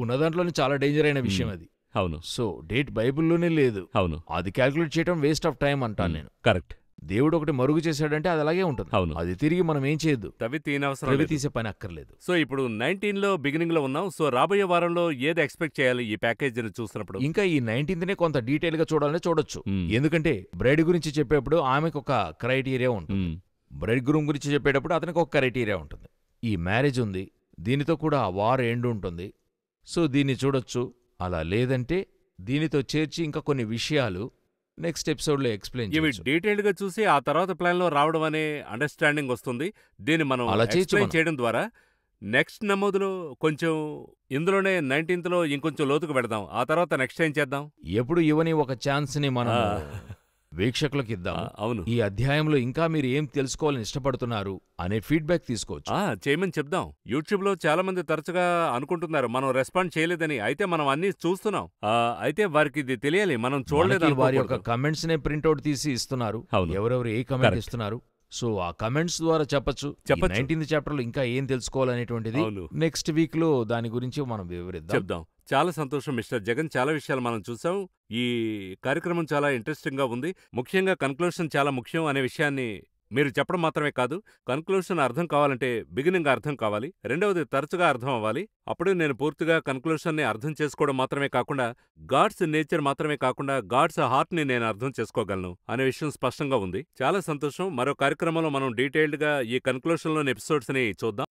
Speaker 2: ఉన్నదాంట్లోనే చాలా డేంజర్ అయిన విషయం అది.
Speaker 1: అవును.
Speaker 2: సో డేట్ బైబిల్లోనే లేదు.
Speaker 1: అవును.
Speaker 2: అది క్యాల్కులేట్ చేయడం వేస్ట్ ఆఫ్ టైం అంటాను నేను.
Speaker 1: కరెక్ట్.
Speaker 2: దేవుడు ఒకటి మరుగు చేశాడంటే అది అలాగే ఉంటుంది.
Speaker 1: అవును.
Speaker 2: అది తిరిగి మనం ఏం చేయొద్దు,
Speaker 1: తవ్వి
Speaker 2: తీసే పని అక్కర్లేదు.
Speaker 1: సో ఇప్పుడు 19లో బిగినింగ్ లో ఉన్నాం. సో రాబోయే వారంలో ఏది ఎక్స్పెక్ట్ చేయాలి ఈ ప్యాకేజీని చూసినప్పుడు?
Speaker 2: ఇంకా ఈ 19th కొంత డీటెయిల్ గా చూడాలని చూడొచ్చు. ఎందుకంటే బ్రైడ్ గురించి చెప్పేప్పుడు ఆమెకు ఒక క్రైటీరియా ఉంటుంది, బ్రైడ్ గ్రూమ్ గురించి చెప్పేటప్పుడు అతనికి ఒక క్రైటీరియా ఉంటుంది. ఈ మ్యారేజ్ ఉంది, దీనితో కూడా వార్ ఎండ్ ఉంటుంది. సో దీన్ని చూడొచ్చు. అలా లేదంటే దీనితో చేర్చి ఇంకా కొన్ని విషయాలు నెక్స్ట్ ఎపిసోడ్లో ఎక్స్ప్లెయిన్
Speaker 1: ఇవి డీటెయిల్డ్ గా చూసి ఆ తర్వాత ప్లాన్లో రావడం అనే అండర్స్టాండింగ్ వస్తుంది. దీన్ని మనం అలా ఎక్స్ప్లెయిన్ చేయడం ద్వారా నెక్స్ట్ నమోదులో కొంచెం ఇందులోనే 19లో ఇంకొంచెం లోతుకు పెడదాం. ఆ తర్వాత నెక్స్ట్ ఏం చేద్దాం?
Speaker 2: ఎప్పుడు ఇవ్వని ఒక ఛాన్స్ని మనం వీక్షకులకు ఇద్దాం.
Speaker 1: అవును.
Speaker 2: ఈ అధ్యాయంలో ఇంకా మీరు ఏం తెలుసుకోవాలని ఇష్టపడుతున్నారు అనే ఫీడ్బ్యాక్ తీసుకోవచ్చు.
Speaker 1: చేయమని చెప్దాం. యూట్యూబ్ లో చాలా మంది తరచుగా అనుకుంటున్నారు మనం రెస్పాండ్ చేయలేదని. అయితే మనం అన్ని చూస్తున్నాం. అయితే వారికి ఇది తెలియాలి, మనం చూడలేదు.
Speaker 2: వారి యొక్క కమెంట్స్ నే ప్రింట్అవుట్ తీసి ఇస్తున్నారు. ఎవరెవరు ఏ కమెంట్ ఇస్తున్నారు. సో ఆ కమెంట్స్ ద్వారా చెప్పొచ్చు.
Speaker 1: చెప్పొచ్చు.
Speaker 2: 19th చాప్టర్‌లో ఇంకా ఏం తెలుసుకోవాలనేటువంటిది
Speaker 1: అవును.
Speaker 2: నెక్స్ట్ వీక్‌లో దాని గురించి మనం వివరిద్దాం.
Speaker 1: చెప్దాం. చాలా సంతోషం మిస్టర్ జగన్. చాలా విషయాలు మనం చూసాం. ఈ కార్యక్రమం చాలా ఇంట్రెస్టింగ్‌గా ఉంది. ముఖ్యంగా కన్క్లూషన్ చాలా ముఖ్యం అనే విషయాన్ని మీరు చెప్పడం మాత్రమే కాదు, కన్క్లూషన్ అర్థం కావాలంటే బిగినింగ్ అర్థం కావాలి. రెండవది తరచుగా అర్థం అవ్వాలి. అప్పుడే నేను పూర్తిగా కన్క్లూషన్‌ని అర్థం చేసుకోవడం మాత్రమే కాకుండా, గాడ్స్ నేచర్ మాత్రమే కాకుండా, గాడ్స్ హార్ట్‌ని నేను అర్థం చేసుకోగలను అనే విషయం స్పష్టంగా ఉంది. చాలా సంతోషం. మరో కార్యక్రమంలో మనం డీటెయిల్డ్‌గా ఈ కన్క్లూషన్‌లోని ఎపిసోడ్స్‌ని చూద్దాం.